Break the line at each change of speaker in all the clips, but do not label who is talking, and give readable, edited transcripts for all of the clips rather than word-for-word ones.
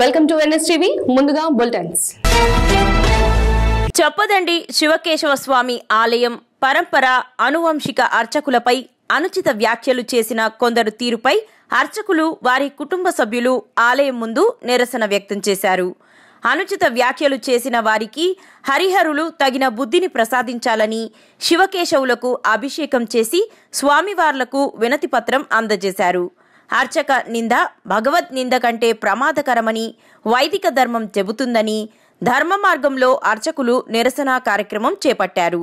Welcome to NSTV. ముందుగా bulletins.
Choppadandi Shivakeshava స్వామి ఆలయం పరంపర అనువంశిక అర్చకులపై అనుచిత వ్యాఖ్యలు చేసిన కొందరు తీరుపై అర్చకులు వారి కుటుంబ సభ్యులు ఆలయం ముందు నిరసన వ్యక్తం చేశారు. అనుచిత వ్యాఖ్యలు చేసిన వారికి హరిహరులు తగిన బుద్ధిని ప్రసాదించాలని శివకేశవులకు అభిషేకం చేసి స్వామివార్లకు వినతిపత్రం అందజేశారు. అర్చక నింద భగవద్ నింద కంటే ప్రమాదకరమని వైదిక ధర్మం చెబుతుందని ధర్మ మార్గంలో అర్చకులు నిరసన కార్యక్రమం చేపట్టారు.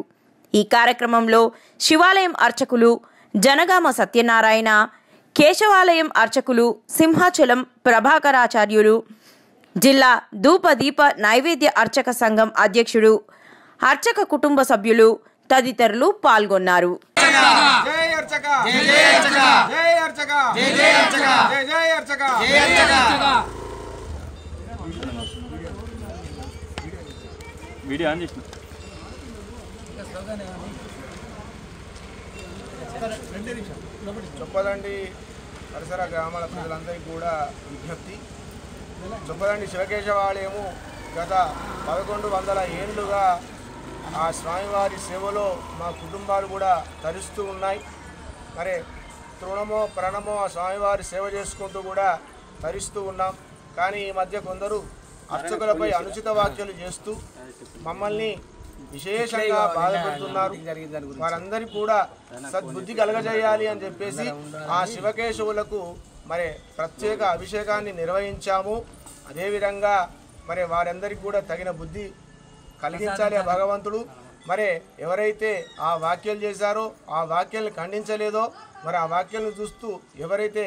ఈ కార్యక్రమంలో శివాలయం అర్చకులు జనగామ సత్యనారాయణ, కేశవాలయం అర్చకులు సింహాచలం ప్రభాకరాచార్యులు, జిల్లా ధూపదీప నైవేద్య అర్చక సంఘం అధ్యక్షుడు, అర్చక కుటుంబ సభ్యులు తదితరులు పాల్గొన్నారు.
చొప్పదండి పరిసర గ్రామాల ప్రజలందరికీ కూడా విజ్ఞప్తి. చొప్పదండి శివకేశవాలయము గత 1100 ఏళ్లుగా ఆ స్వామివారి సేవలో మా కుటుంబాలు కూడా తరిస్తూ ఉన్నాయి. మరి తృణమో ప్రణమో ఆ స్వామివారి సేవ చేసుకుంటూ కూడా తరిస్తూ ఉన్నాం. కానీ ఈ మధ్య కొందరు అర్చకులపై అనుచిత వ్యాఖ్యలు చేస్తూ మమ్మల్ని విశేషంగా బాధపెడుతున్నారు. వారందరికీ కూడా సద్బుద్ధి కలగజేయాలి అని చెప్పేసి ఆ శివకేశవులకు మరి ప్రత్యేక అభిషేకాన్ని నిర్వహించాము. అదేవిధంగా మరి వారందరికీ కూడా తగిన బుద్ధి కలిగించాలి ఆ భగవంతుడు. మరి ఎవరైతే ఆ వ్యాఖ్యలు చేశారో ఆ వ్యాఖ్యలను ఖండించలేదో మరి ఆ వ్యాఖ్యలను చూస్తూ ఎవరైతే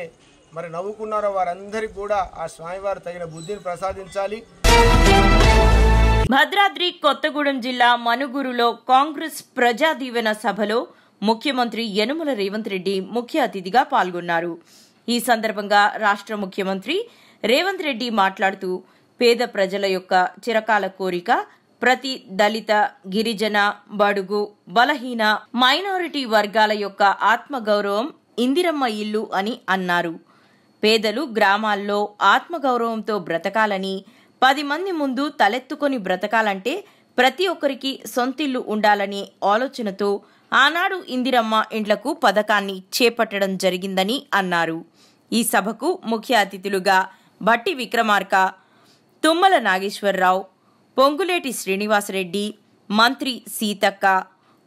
మరి నవ్వుకున్నారో వారందరికీ కూడా ఆ స్వామివారు తగిన బుద్ధిని ప్రసాదించాలి.
భద్రాద్రి కొత్తగూడెం జిల్లా మనుగురులో కాంగ్రెస్ ప్రజా దీవెన సభలో ముఖ్యమంత్రి యనుమల రేవంత్ రెడ్డి ముఖ్య అతిథిగా పాల్గొన్నారు. ఈ సందర్భంగా రాష్ట్ర ముఖ్యమంత్రి రేవంత్ రెడ్డి మాట్లాడుతూ పేద ప్రజల యొక్క చిరకాల కోరిక ప్రతి దళిత, గిరిజన, బడుగు, బలహీన, మైనారిటీ వర్గాల యొక్క ఆత్మగౌరవం ఇందిరమ్మ ఇల్లు అని అన్నారు. పేదలు గ్రామాల్లో ఆత్మగౌరవంతో బ్రతకాలని, 10 మంది ముందు తలెత్తుకొని బ్రతకాలంటే ప్రతి ఒక్కరికి సొంతిల్లు ఉండాలనే ఆలోచనతో ఆనాడు ఇందిరమ్మ ఇండ్లకు పథకాన్ని చేపట్టడం జరిగిందని అన్నారు. ఈ సభకు ముఖ్య అతిథులుగా భట్టి విక్రమార్క, తుమ్మల నాగేశ్వరరావు, పొంగులేటి శ్రీనివాసరెడ్డి, మంత్రి సీతక్క,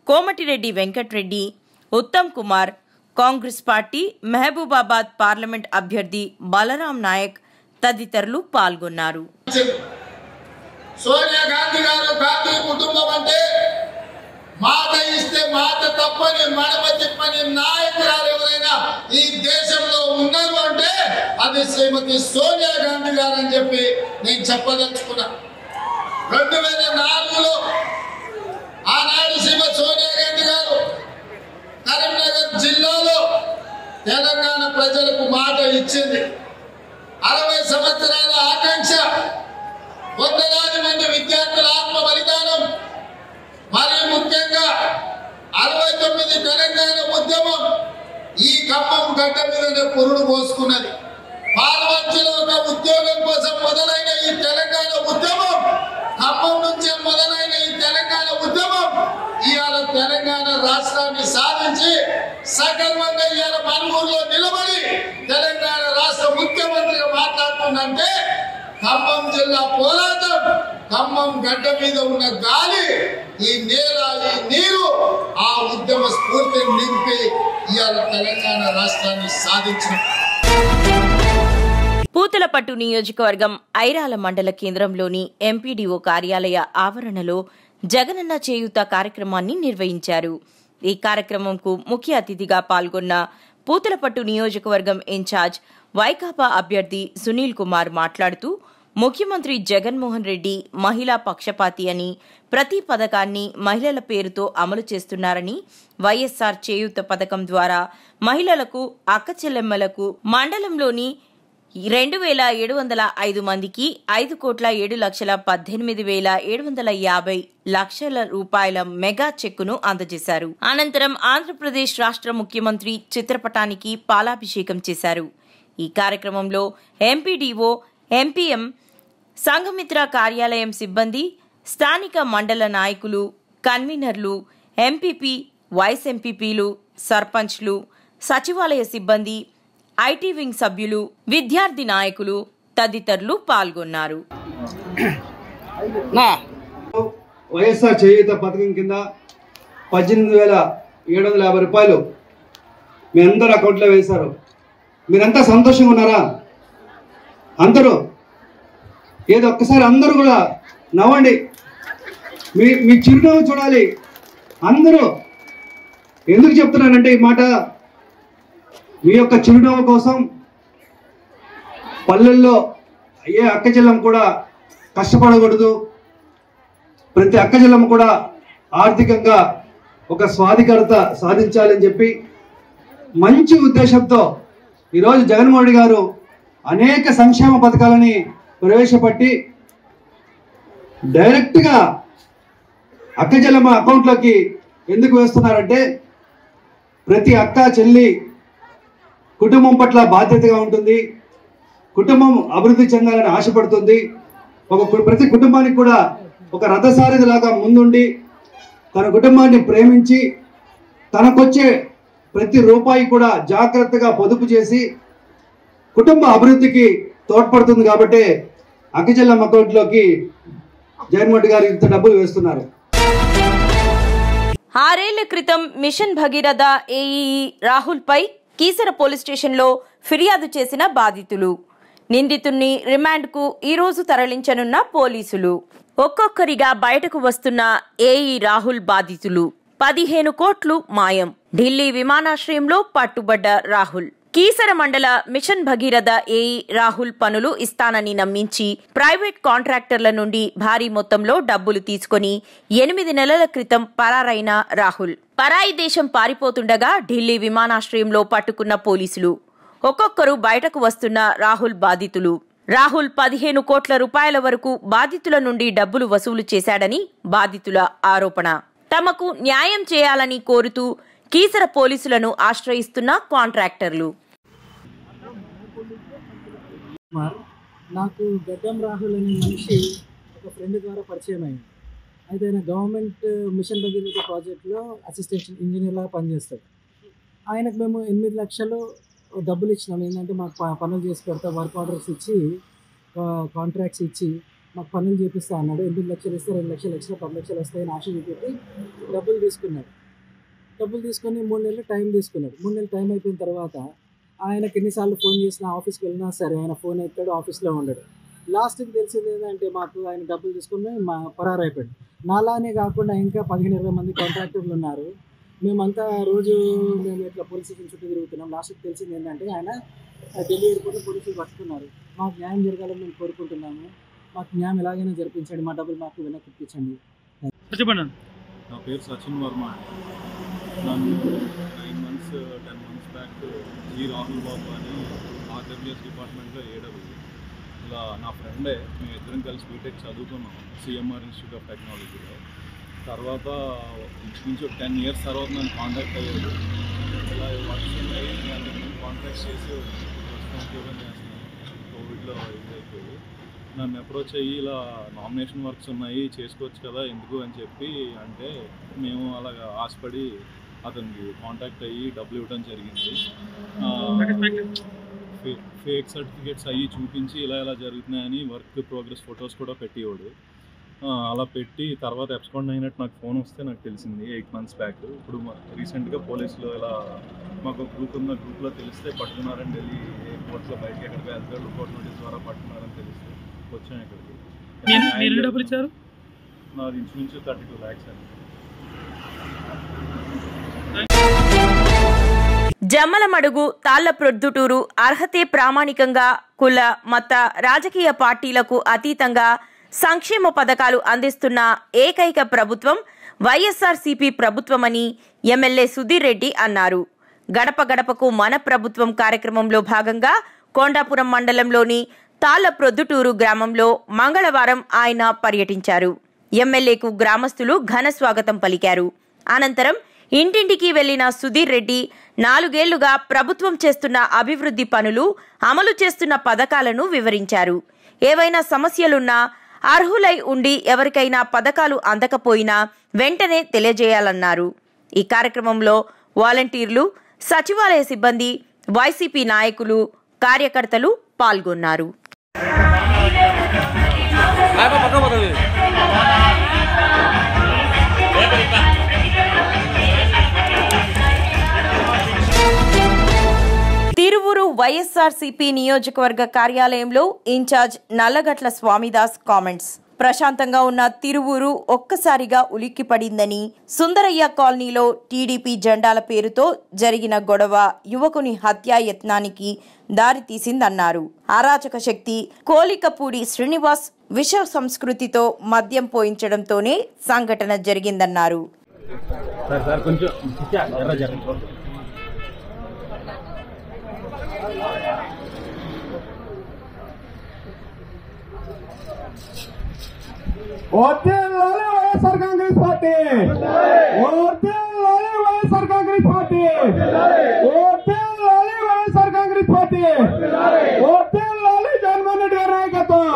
కోమటిరెడ్డి వెంకట్రెడ్డి, ఉత్తమ్ కుమార్, కాంగ్రెస్ పార్టీ మహబూబాబాద్ పార్లమెంట్ అభ్యర్థి బలరాం నాయక్ తదితరులు పాల్గొన్నారు.
సోనియా గాంధీ గారు గాంధీ కుటుంబం అంటే మాట ఇస్తే మాట తప్పని మడమ తిప్పని నాయకురాలు ఎవరైనా ఈ దేశంలో ఉన్నారు అంటే అది శ్రీమతి సోనియా గాంధీ గారు అని చెప్పి నేను చెప్పదలుచుకున్నా. 2004లో ఆనాడు శ్రీమతి సోనియా గాంధీ గారు కరీంనగర్ జిల్లాలో తెలంగాణ ప్రజలకు మాట ఇచ్చింది. 60 సంవత్సరాల ఆకాంక్ష, వందలాది మంది విద్యార్థుల ఆత్మ బలిదానం, మరి ముఖ్యంగా 69 తెలంగాణ ఉద్యమం ఈ ఖమ్మం గడ్డ మీదనే పురుడు పోసుకున్నది. పాల్వంచలో ఒక ఉద్యోగం కోసం మొదలైన ఈ తెలంగాణ ఉద్యమం, ఖమ్మం నుంచే మొదలైన ఈ తెలంగాణ ఉద్యమం ఇవాళ తెలంగాణ రాష్ట్రాన్ని సాధించి సగర్వంగా ఇవాళ మనుగూరులో నిలబడి తెలంగాణ రాష్ట్ర ముఖ్యమంత్రిగా మాట్లాడుతుందంటే ఖమ్మం జిల్లా పోరాటం, ఖమ్మం గడ్డ మీద ఉన్న గాలి, ఈ నేల, ఈ నీరు ఆ ఉద్యమ స్ఫూర్తిని నింపి ఇవాళ తెలంగాణ రాష్ట్రాన్ని సాధించిన.
పూతలపట్టు నియోజకవర్గం ఐరాల మండల కేంద్రంలోని ఎంపీడీఓ కార్యాలయ ఆవరణలో జగనన్న చేయూత కార్యక్రమాన్ని నిర్వహించారు. ఈ కార్యక్రమంకు ముఖ్య అతిథిగా పాల్గొన్న పూతలపట్టు నియోజకవర్గం ఇన్ఛార్జ్ వైకాపా అభ్యర్థి సునీల్ కుమార్ మాట్లాడుతూ ముఖ్యమంత్రి జగన్మోహన్ రెడ్డి మహిళా పక్షపాతి అని, ప్రతి పథకాన్ని మహిళల పేరుతో అమలు చేస్తున్నారని, వైఎస్ఆర్ చేయూత పథకం ద్వారా మహిళలకు, అక్కచెల్లెమ్మలకు మండలంలోని 2705 మందికి 5,07,18,750 రూపాయల మెగా చెక్కును అందజేశారు. అనంతరం ఆంధ్రప్రదేశ్ రాష్ట్ర ముఖ్యమంత్రి చిత్రపటానికి పాలాభిషేకం చేశారు. ఈ కార్యక్రమంలో ఎంపీడీఓ, ఎంపీఎం, సంఘమిత్ర కార్యాలయం సిబ్బంది, స్థానిక మండల నాయకులు, కన్వీనర్లు, ఎంపీపీ, వైస్ ఎంపీపీలు, సర్పంచ్లు, సచివాలయ సిబ్బంది, ఐటీ వింగ్ సభ్యులు, విద్యార్థి నాయకులు తదితరులు పాల్గొన్నారు.
వైఎస్ఆర్ చేయూత పథకం కింద 18,750 రూపాయలు మీ అందరు అకౌంట్లో వేశారు. మీరంతా సంతోషంగా ఉన్నారా? అందరూ ఏదో ఒక్కసారి అందరూ కూడా నవ్వండి. మీ చిరునవ్వు చూడాలి అందరూ. ఎందుకు చెప్తున్నానంటే ఈ మాట, మీ యొక్క చిరునవ్వు కోసం పల్లెల్లో ఏ అక్క చెల్లెం కూడా కష్టపడకూడదు, ప్రతి అక్క చెల్లెం కూడా ఆర్థికంగా ఒక స్వాధికారత సాధించాలని చెప్పి మంచి ఉద్దేశంతో ఈరోజు జగన్మోహన్ రెడ్డి గారు అనేక సంక్షేమ పథకాలని ప్రవేశపెట్టి డైరెక్ట్గా అక్క చెల్లెమ్మ అకౌంట్లోకి ఎందుకు వేస్తున్నారంటే, ప్రతి అక్క చెల్లి కుటుంబం పట్ల బాధ్యతగా ఉంటుంది, కుటుంబం అభివృద్ధి చెందాలని ఆశపడుతుంది. ప్రతి కుటుంబానికి కూడా ఒక రథసారథి లాగా ముందుండి తన కుటుంబాన్ని ప్రేమించి తనకొచ్చే ప్రతి రూపాయి కూడా జాగ్రత్తగా పొదుపు చేసి కుటుంబ అభివృద్ధికి తోడ్పడుతుంది. కాబట్టి అక్కచెల్లెమ్మ అకౌంట్లోకి జగన్మోహన్ రెడ్డి గారు ఇంత డబ్బులు వేస్తున్నారు.
6 ఏళ్ల క్రితం మిషన్ భగీరథ ఏఈఈ రాహుల్ పై కీసర పోలీస్ స్టేషన్లో ఫిర్యాదు చేసిన బాధితులు, నిందితుణ్ణి రిమాండ్కు ఈరోజు తరలించనున్న పోలీసులు. ఒక్కొక్కరిగా బయటకు వస్తున్న ఏఈ రాహుల్ బాధితులు. 15 కోట్లు మాయం. ఢిల్లీ విమానాశ్రయంలో పట్టుబడ్డ రాహుల్. కీసర మండల మిషన్ భగీరథ ఏఈ రాహుల్ పనులు ఇస్తానని నమ్మించి ప్రైవేట్ కాంట్రాక్టర్ల నుండి భారీ మొత్తంలో డబ్బులు తీసుకుని 8 నెలల క్రితం పరారైన రాహుల్ పరాయి దేశం పారిపోతుండగా ఢిల్లీ విమానాశ్రయంలో పట్టుకున్న పోలీసులు. ఒక్కొక్కరు బయటకు వస్తున్న రాహుల్ బాధితులు. రాహుల్ 15 కోట్ల రూపాయల వరకు బాధితుల నుండి డబ్బులు వసూలు చేశాడని బాధితుల ఆరోపణ. తమకు న్యాయం చేయాలని కోరుతూ కీసర పోలీసులను ఆశ్రయిస్తున్న కాంట్రాక్టర్లు.
నాకు గడ్డం రాహుల్ అనే మనిషి ఒక ఫ్రెండ్ ద్వారా పరిచయం అయింది. అయితే ఆయన గవర్నమెంట్ మిషన్ భగీరథ ప్రాజెక్ట్లో అసిస్టెంట్ ఇంజనీర్లా పనిచేస్తాడు. ఆయనకు మేము 8 లక్షలు డబ్బులు ఇచ్చినాం. ఏంటంటే మాకు పనులు చేసి పెడతా, వర్క్ ఆర్డర్స్ ఇచ్చి కాంట్రాక్ట్స్ ఇచ్చి మాకు పనులు చేపిస్తా అన్నాడు. 8 లక్షలు ఇస్తే 2 లక్షలు ఎక్స్ట్రా 10 లక్షలు వస్తాయని ఆశ చూపెట్టి డబ్బులు తీసుకున్నాడు. డబ్బులు తీసుకొని 3 నెలలు టైం తీసుకున్నాడు. 3 నెలలు టైం అయిపోయిన తర్వాత ఆయనకి ఎన్నిసార్లు ఫోన్ చేసినా, ఆఫీస్కి వెళ్ళినా సరే ఆయన ఫోన్ ఎత్తాడు, ఆఫీస్లో ఉండడు. లాస్ట్కి తెలిసింది ఏంటంటే మాకు ఆయన డబ్బులు తీసుకుని పరారైపోయాడు. నాలానే కాకుండా ఇంకా 15-20 మంది కాంట్రాక్టర్లు ఉన్నారు. మేమంతా రోజు మేము ఇట్లా పోలీస్ స్టేషన్ చుట్టూ తిరుగుతున్నాం. లాస్ట్కి తెలిసింది ఏంటంటే ఆయన ఢిల్లీ ఎయిర్పోర్ట్లో పోలీసులు పట్టుకున్నారు. మాకు న్యాయం జరగాలని మేము కోరుకుంటున్నాము. మాకు న్యాయం ఎలాగైనా జరిపించండి, మా డబ్బులు మాకు వెనక్కి ఇప్పించండి.
చెప్పండి. నా పేరు సచిన్ వర్మ. నన్ను 9 months 10 months back G Rahul Babu అని ఆర్డబ్ల్యూఎస్ డిపార్ట్మెంట్లో ఏడవు ఇలా నా ఫ్రెండే, మేము ఇద్దరం కలిసి బీటెక్ చదువుకున్నాం సిఎంఆర్ ఇన్స్టిట్యూట్ ఆఫ్ టెక్నాలజీలో. తర్వాత ఇంచుమించు 10 years తర్వాత నన్ను కాంటాక్ట్ అయ్యాడు. ఇలా వర్క్స్ ఉన్నాయి, నేను కాంటాక్ట్ చేసి ఉద్యోగం చేస్తున్నాను. కోవిడ్లో ఇదైపోయి నన్ను అప్రోచ్ అయ్యి ఇలా నామినేషన్ వర్క్స్ ఉన్నాయి చేసుకోవచ్చు కదా ఎందుకు అని చెప్పి అంటే మేము అలాగా ఆశపడి అతనికి కాంటాక్ట్ అయ్యి డబ్బులు ఇవ్వడం జరిగింది. ఫేక్ సర్టిఫికేట్స్ అయ్యి చూపించి ఇలా ఇలా జరుగుతున్నాయని వర్క్ ప్రోగ్రెస్ ఫొటోస్ కూడా పెట్టేవాడు. అలా పెట్టి తర్వాత అబ్స్కాండ్ అయినట్టు నాకు ఫోన్ వస్తే నాకు తెలిసింది 8 months బ్యాక్. ఇప్పుడు రీసెంట్గా పోలీసులు ఇలా మాకు గ్రూప్ ఉన్న గ్రూప్లో తెలిస్తే పట్టుకున్నారని ఢిల్లీ ఎయిర్పోర్ట్లో బయటకి ఎక్కడికి వెళ్తే లుకౌట్ నోటీస్ ద్వారా పట్టుకున్నారని తెలిస్తే వచ్చాను ఇక్కడికి.
డబ్బులు ఇచ్చారు?
నాకు ఇంచుమించు 32 lakhs అండి.
జమ్మలమడుగు, తాళ్లప్రొద్దుటూరు అర్హతే ప్రామాణికంగా కుల, మత, రాజకీయ పార్టీలకు అతీతంగా సంక్షేమ పథకాలు అందిస్తున్న ఏకైక ప్రభుత్వం వైఎస్ఆర్సీపీ ప్రభుత్వమని ఎమ్మెల్యే సుధీర్ రెడ్డి అన్నారు. గడప గడపకు మన ప్రభుత్వం కార్యక్రమంలో భాగంగా కొండాపురం మండలంలోని తాళ్లప్రొద్దుటూరు గ్రామంలో మంగళవారం ఆయన పర్యటించారు. ఎమ్మెల్యేకు గ్రామస్తులు ఘన స్వాగతం పలికారు. అనంతరం ఇంటింటికి వెళ్లిన సుధీర్ రెడ్డి 4 ఏళ్లుగా ప్రభుత్వం చేస్తున్న అభివృద్ధి పనులు, అమలు చేస్తున్న పథకాలను వివరించారు. ఏవైనా సమస్యలున్నా అర్హులై ఉండి ఎవరికైనా పథకాలు అందకపోయినా వెంటనే తెలియజేయాలన్నారు. ఈ కార్యక్రమంలో వాలంటీర్లు, సచివాలయ సిబ్బంది, వైసీపీ నాయకులు, కార్యకర్తలు పాల్గొన్నారు. తిరువురు వైఎస్ఆర్సీపీ నియోజకవర్గ కార్యాలయంలో ఇన్ఛార్జ్ నల్లగట్ల స్వామిదాస్ కామెంట్స్. ప్రశాంతంగా ఉన్న తిరువురు ఒక్కసారిగా ఉలిక్కిపడిందని, సుందరయ్య కాలనీలో టీడీపీ జెండాల పేరుతో జరిగిన గొడవ యువకుని హత్యాయత్నానికి దారితీసిందన్నారు. అరాచక శక్తి కోలికపూడి శ్రీనివాస్ విష సంస్కృతితో మద్యం పోయించడంతోనే సంఘటన జరిగిందన్నారు.
YSR Congress party, YSR Congress party, YSR Congress party, Jaganmohan Reddy గారి నాయకత్వం,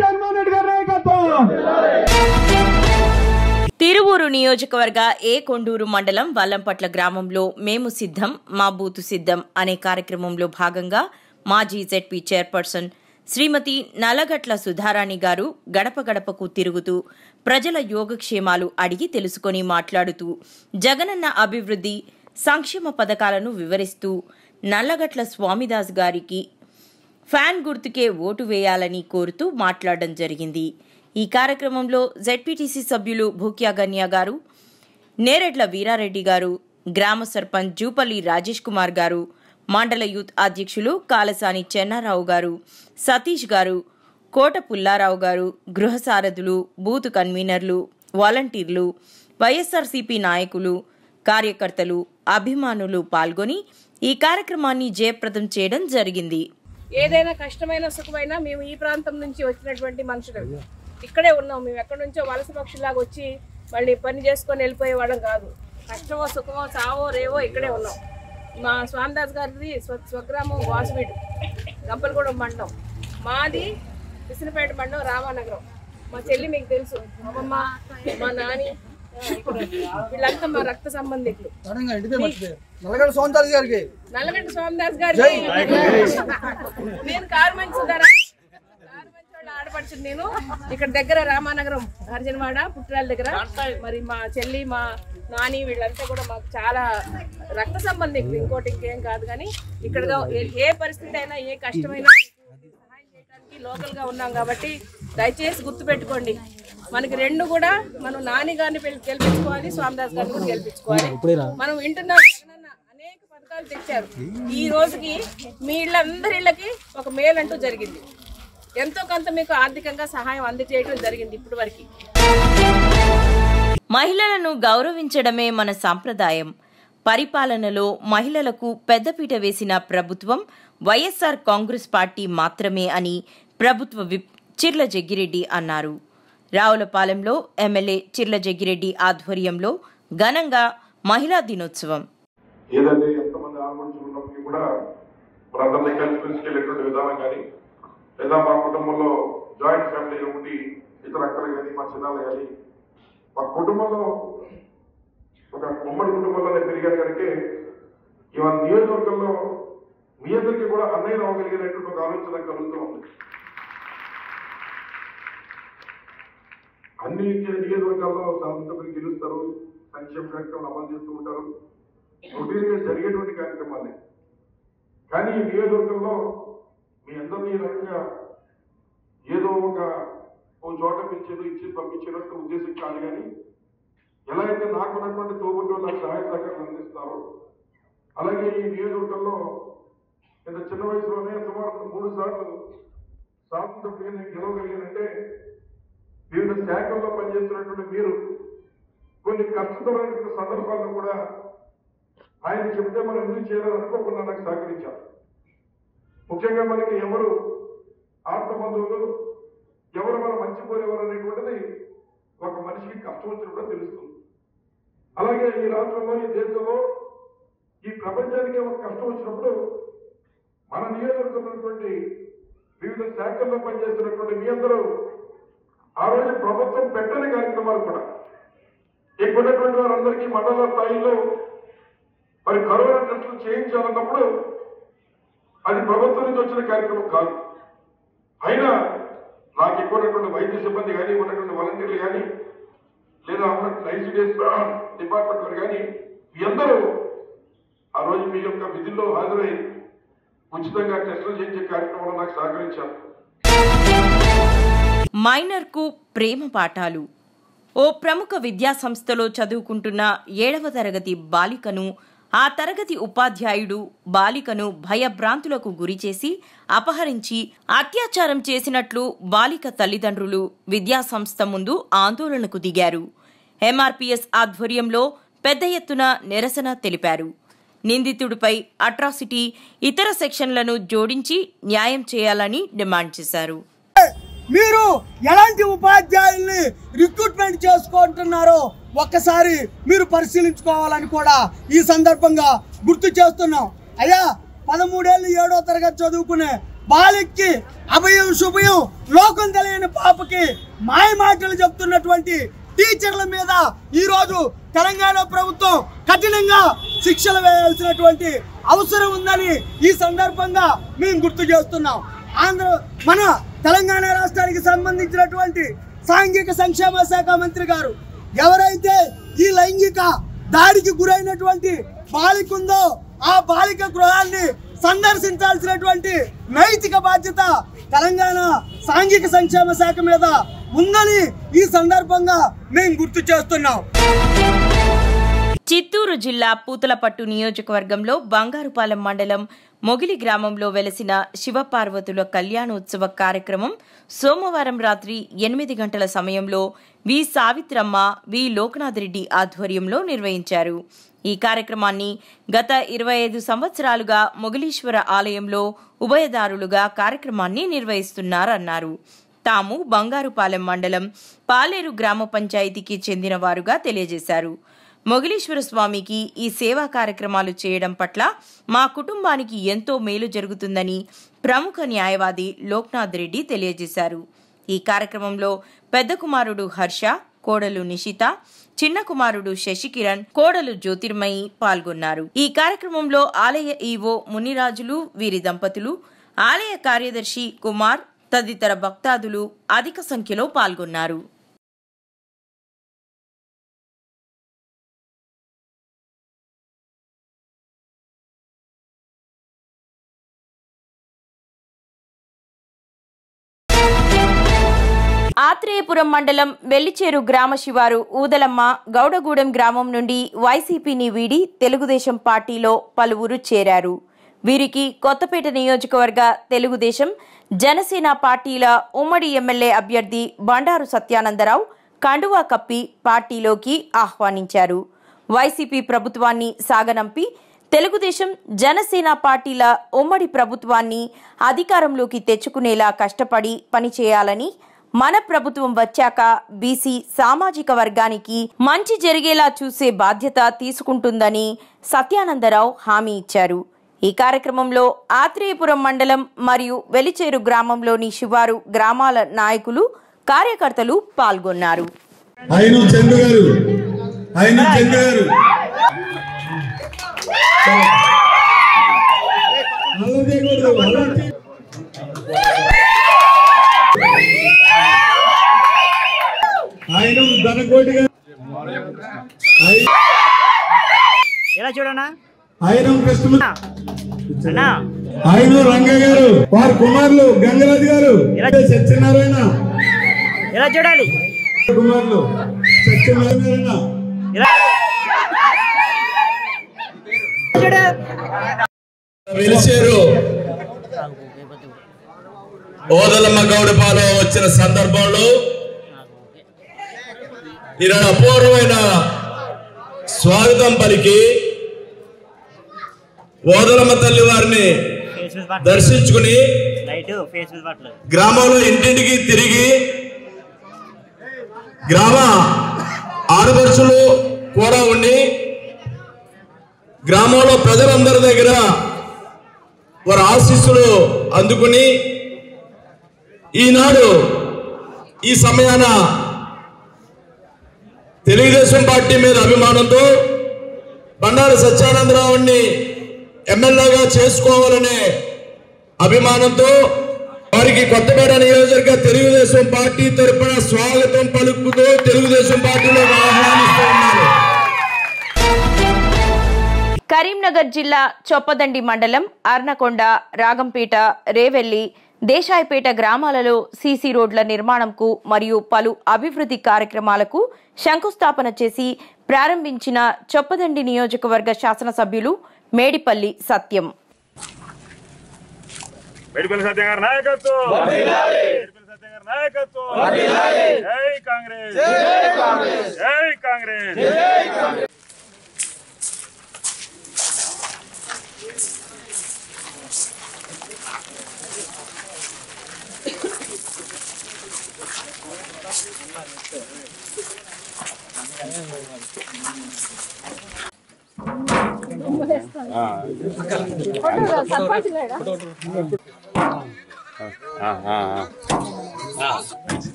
జగన్మోహన్ రెడ్డి గారి నాయకత్వం.
తిరువూరు నియోజకవర్గ ఏ కొండూరు మండలం వల్లంపట్ల గ్రామంలో మేము సిద్ధం మా బూతు సిద్ధం అనే కార్యక్రమంలో భాగంగా మాజీ జెడ్పీ చైర్పర్సన్ శ్రీమతి నల్లగట్ల సుధారాణి గారు గడప గడపకు తిరుగుతూ ప్రజల యోగక్షేమాలు అడిగి తెలుసుకొని మాట్లాడుతూ జగనన్న అభివృద్ధి సంక్షేమ పథకాలను వివరిస్తూ నల్లగట్ల స్వామిదాస్ గారికి ఫ్యాన్ గుర్తుకే ఓటు వేయాలని కోరుతూ మాట్లాడడం జరిగింది. ఈ కార్యక్రమంలో జెడ్పీటీసీ సభ్యులు భూక్యాగన్య గారు, నేరెడ్ల వీరారెడ్డి గారు, గ్రామ సర్పంచ్ జూపల్లి రాజేష్ కుమార్ గారు, మండల యూత్ అధ్యక్షులు కాలసాని చెన్నారావు గారు, సతీష్ గారు, కోట పుల్లారావు గారు, గృహ సారథులు, బూత్ కన్వీనర్లు, వాలంటీర్లు, వైఎస్ఆర్సీపీ నాయకులు, కార్యకర్తలు, అభిమానులు పాల్గొని ఈ కార్యక్రమాన్ని జయప్రదం చేయడం జరిగింది.
ఏదైనా కష్టమైన సుఖమైనా మేము ఈ ప్రాంతం నుంచి వచ్చినటువంటి మనుషులు ఇక్కడే ఉన్నాం. మేము ఎక్కడి నుంచో వలస పక్షులాగా వచ్చి మళ్ళీ పని చేసుకొని వెళ్ళిపోయే వాళ్ళం కాదు. కష్టమో సుఖమో చావో రేవో ఇక్కడే ఉన్నాం. మా స్వామిదాస్ గారిది స్వగ్రామం వాసువీడు, గంపలగూడెం మండలం. మాది విసినపేట మండలం, రామానగరం. మా చెల్లి మీకు తెలుసు, అమ్మమ్మ, మా నాని, వీళ్ళంతా మా రక్త సంబంధికులు. నల్లగడ్డ స్వామిదాస్ గారికి నేను కారుమంచి సుధారా ఆడపడుచు. నేను ఇక్కడ దగ్గర రామానగరం హరిజనవాడ పుట్టిరాల దగ్గర. మరి మా చెల్లి, మా నాని వీళ్ళంతా కూడా మాకు చాలా రక్త సంబంధికులు, ఇంకోటి ఇంకేం కాదు. కానీ ఇక్కడ ఏ పరిస్థితి అయినా, ఏ కష్టమైనా సహాయం చేయడానికి లోకల్ గా ఉన్నాం కాబట్టి దయచేసి గుర్తుపెట్టుకోండి. మనకి రెండు కూడా, మనం నాని గారిని గెలిపించుకోవాలి, స్వామిదాస్ గారిని కూడా గెలిపించుకోవాలి. మనం వింటున్నాం, జగనన్న అనేక పథకాలు తెచ్చారు. ఈ రోజుకి మీ ఇళ్ళందరి ఇళ్ళకి ఒక మేలు అంటూ జరిగింది. ఎంతో కొంత మీకు ఆర్థికంగా సహాయం అందజేయడం జరిగింది ఇప్పటి వరకు.
మహిళలను గౌరవించడమే మన సంప్రదాయం. పరిపాలనలో మహిళలకు పెద్దపీట వేసిన ప్రభుత్వం వైఎస్ఆర్ కాంగ్రెస్ పార్టీ మాత్రమే అని ప్రభుత్వ విప్ చిర్ల జగ్గిరెడ్డి అన్నారు. రావులపాలెంలో ఎమ్మెల్యే చిర్ల జగ్గిరెడ్డి ఆధ్వర్యంలో ఘనంగా మహిళా దినోత్సవం.
ఏదంటే ఎంతమంది ఆడపడుచులు ఉన్నప్పటికీ కూడా మనందరినీ కలిసి తీసుకెళ్లేటువంటి విధానం కానీ, లేదా మా కుటుంబంలో జాయింట్ ఫ్యామిలీ ఉండి ఇతర అక్కలు కానీ, మా చిన్నాలు కానీ, మా కుటుంబంలో ఒక ఉమ్మడి కుటుంబంలోనే పెరిగాను కనుక ఇవాళ నియోజకవర్గంలో మీ అందరికీ కూడా అన్నయ్య అవ్వగలిగినటువంటి ఒక ఆలోచన కలుగుతూ ఉంది. అన్ని నియోజకవర్గాల్లో శాసనసభ్యులు గెలుస్తారు, సంక్షేమ కార్యక్రమాలు అమలు చేస్తూ ఉంటారు, రొటీన్గా జరిగేటువంటి కార్యక్రమాలే. కానీ ఈ నియోజకవర్గంలో మీ అందరినీ ఈ రకంగా ఏదో ఒక చోట ఇచ్చి పంపించేటట్టు ఉద్దేశం కాదు. కానీ ఎలా అయితే నాకున్నటువంటి తోబుట్టు నాకు సహాయ సహకారాలు అందిస్తున్నారో, అలాగే ఈ నియోజకవర్గంలో ఇంత చిన్న వయసులోనే సుమారు 3 సార్లు శాసనసభ్యులు నేను గెలవగలిగానంటే వివిధ శాఖల్లో పనిచేస్తున్నటువంటి మీరు కొన్ని ఖర్చుతోనటువంటి సందర్భాల్లో కూడా ఆయన చెప్తే మనం ఎందుకు చేయాలని అనుకోకుండా నాకు సహకరించారు. ముఖ్యంగా మనకి ఎవరు ఆత్మబంధువులు, ఎవరు మనం మంచిపోయేవారు అనేటువంటిది ఒక మనిషికి కష్టం వచ్చినప్పుడు తెలుస్తుంది. అలాగే ఈ రాష్ట్రంలో, ఈ దేశంలో, ఈ ప్రపంచానికి ఒక కష్టం వచ్చినప్పుడు మన నియోజకవర్గం ఉన్నటువంటి వివిధ శాఖల్లో పనిచేస్తున్నటువంటి మీ అందరూ ఆ రోజు ప్రభుత్వం పెట్టని కార్యక్రమాలు కూడా ఇక్కడ ఉన్నటువంటి వారందరికీ మండల స్థాయిలో మరి కరోనా టెస్టులు చేయించాలన్నప్పుడు అది ప్రభుత్వం నుంచి వచ్చిన కార్యక్రమం కాదు. అయినా నాకు ఎక్కువ ఉన్నటువంటి వైద్య సిబ్బంది కానీ ఉన్నటువంటి వాలంటీర్లు కానీ లేదా ఉన్నటువంటి ఐసీడీఎస్ డిపార్ట్మెంట్ వారు కానీ మీ అందరూ ఆ రోజు మీ యొక్క విధుల్లో హాజరై ఉచితంగా టెస్టులు చేయించే కార్యక్రమంలో నాకు సహకరించారు.
మైనర్కు ప్రేమ పాఠాలు. ఓ ప్రముఖ విద్యా సంస్థలో చదువుకుంటున్న 7వ తరగతి బాలికను ఆ తరగతి ఉపాధ్యాయుడు బాలికను భయభ్రాంతులకు గురిచేసి అపహరించి అత్యాచారం చేసినట్లు బాలిక తల్లిదండ్రులు విద్యాసంస్థ ముందు ఆందోళనకు దిగారు. ఎంఆర్పీఎస్ ఆధ్వర్యంలో పెద్ద ఎత్తున నిరసన తెలిపారు. నిందితుడిపై అట్రాసిటీ ఇతర సెక్షన్లను జోడించి న్యాయం చేయాలని డిమాండ్ చేశారు.
మీరు ఎలాంటి ఉపాధ్యాయుల్ని రిక్రూట్మెంట్ చేసుకుంటున్నారో ఒక్కసారి మీరు పరిశీలించుకోవాలని కూడా ఈ సందర్భంగా గుర్తు చేస్తున్నాం. అయ్యా 13 ఏళ్ళు 7వ తరగతి చదువుకునే బాలికకి అభయం శుభయం లోకం తెలియని పాపకి మాయ మాటలు చెప్తున్నటువంటి టీచర్ల మీద ఈరోజు తెలంగాణ ప్రభుత్వం కఠినంగా శిక్షలు వేయాల్సినటువంటి అవసరం ఉందని ఈ సందర్భంగా మేము గుర్తు చేస్తున్నాం. మన తెలంగాణ రాష్ట్రానికి సంబంధించినటువంటి సాంఘిక సంక్షేమ శాఖ మంత్రి గారు ఎవరైతే ఈ లైంగిక దాడికి గురైనటువంటి బాలిక ఉందో ఆ బాలిక గృహాన్ని సందర్శించాల్సినటువంటి నైతిక బాధ్యత తెలంగాణ సాంఘిక సంక్షేమ శాఖ మీద ఉందని ఈ సందర్భంగా మేము గుర్తు చేస్తున్నాం.
చిత్తూరు జిల్లా పూతలపట్టు నియోజకవర్గంలో బంగారుపాలెం మండలం మొగిలి గ్రామంలో వెలసిన శివపార్వతుల కళ్యాణోత్సవ కార్యక్రమం సోమవారం రాత్రి 8 గంటల సమయంలో వి సావిత్రమ్మ, వి లోకనాథ్ రెడ్డి ఆధ్వర్యంలో నిర్వహించారు. ఈ కార్యక్రమాన్ని గత 25 సంవత్సరాలుగా మొగిలీశ్వర ఆలయంలో ఉభయదారులుగా కార్యక్రమాన్ని నిర్వహిస్తున్నారన్నారు. తాము బంగారుపాలెం మండలం పాలేరు గ్రామ పంచాయతీకి చెందిన వారుగా తెలియజేశారు. మొగిలీశ్వర స్వామికి ఈ సేవా కార్యక్రమాలు చేయడం పట్ల మా కుటుంబానికి ఎంతో మేలు జరుగుతుందని ప్రముఖ న్యాయవాది లోక్నాథ్ రెడ్డి తెలియజేశారు. ఈ కార్యక్రమంలో పెద్ద కుమారుడు హర్ష, కోడలు నిషిత, చిన్న కుమారుడు శశికిరణ్, కోడలు జ్యోతిర్మయి పాల్గొన్నారు. ఈ కార్యక్రమంలో ఆలయ ఈవో మునిరాజులు, వీరి దంపతులు, ఆలయ కార్యదర్శి కుమార్ తదితర భక్తాదులు అధిక సంఖ్యలో పాల్గొన్నారు. ఆత్రేయపురం మండలం వెల్లిచేరు గ్రామ శివారు ఊదలమ్మ గౌడగూడెం గ్రామం నుండి వైసీపీని వీడి తెలుగుదేశం పార్టీలో పలువురు చేరారు. వీరికి కొత్తపేట నియోజకవర్గ తెలుగుదేశం, జనసేన పార్టీల ఉమ్మడి ఎమ్మెల్యే అభ్యర్థి బండారు సత్యానందరావు కండువా కప్పి పార్టీలోకి ఆహ్వానించారు. వైసీపీ ప్రభుత్వాన్ని సాగనంపి తెలుగుదేశం, జనసేన పార్టీల ఉమ్మడి ప్రభుత్వాన్ని అధికారంలోకి తెచ్చుకునేలా కష్టపడి పనిచేయాలని, మన ప్రభుత్వం వచ్చాక బీసీ సామాజిక వర్గానికి మంచి జరిగేలా చూసే బాధ్యత తీసుకుంటుందని సత్యానందరావు హామీ ఇచ్చారు. ఈ కార్యక్రమంలో ఆత్రేయపురం మండలం మరియు వెలిచేరు గ్రామంలోని శివారు గ్రామాల నాయకులు, కార్యకర్తలు పాల్గొన్నారు.
ఎలా చూడనా
ఆయన రంగయ్య గారు, వారి కుమారులు గంగరాజు గారు, సత్యనారాయణ,
ఎలా చూడాలి
కుమారులు సత్యనారాయణ,
వెలిచేరు ఓదలమ్మ గౌడపాలెం వచ్చిన సందర్భంలో ఈనాడు అపూర్వమైన స్వాగతం పలికి ఓదలమ్మ తల్లి వారిని దర్శించుకుని గ్రామంలో ఇంటింటికి తిరిగి గ్రామ ఆడపడుచులు కూడా ఉండి గ్రామంలో ప్రజలందరి దగ్గర వారి ఆశీస్సులు అందుకుని ఈనాడు ఈ సమయాన తెలుగుదేశం పార్టీ మీద అభిమానంతో బండారు సత్యానందరావుని ఎమ్మెల్యేగా చేసుకోవాలనే అభిమానంతో వారికి కొత్తపేట నియోజకవర్గ తెలుగుదేశం పార్టీ తరఫున స్వాగతం పలుకుతూ తెలుగుదేశం పార్టీలో ఆహ్వానిస్తూ ఉన్నారు.
కరీంనగర్ జిల్లా చొప్పదండి మండలం అర్నకొండ, రాగంపేట, రేవెల్లి, దేశాయిపేట గ్రామాలలో సీసీ రోడ్ల నిర్మాణంకు మరియు పలు అభివృద్ధి కార్యక్రమాలకు శంకుస్థాపన చేసి ప్రారంభించిన చొప్పదండి నియోజకవర్గ శాసనసభ్యులు మేడిపల్లి సత్యం.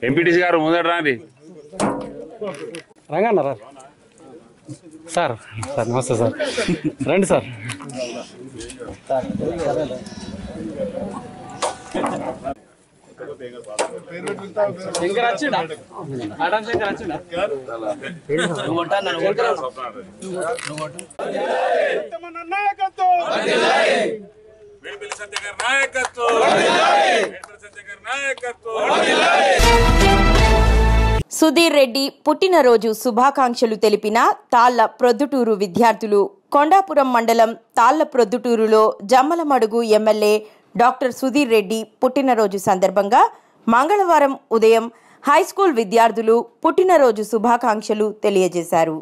ఎంపీటీసీ గారు ముందట రండి.
రంగన్న సార్. సార్ నమస్తే సార్, రండి సార్.
సుధీర్ రెడ్డి పుట్టినరోజు శుభాకాంక్షలు తెలిపిన తాళ్ల ప్రొద్దుటూరు విద్యార్థులు. కొండాపురం మండలం తాళ్ల ప్రొద్దుటూరులో జమ్మలమడుగు ఎమ్మెల్యే డాక్టర్ సుధీర్ రెడ్డి పుట్టినరోజు సందర్భంగా మంగళవారం ఉదయం హైస్కూల్ విద్యార్థులు పుట్టినరోజు శుభాకాంక్షలు తెలియజేశారు.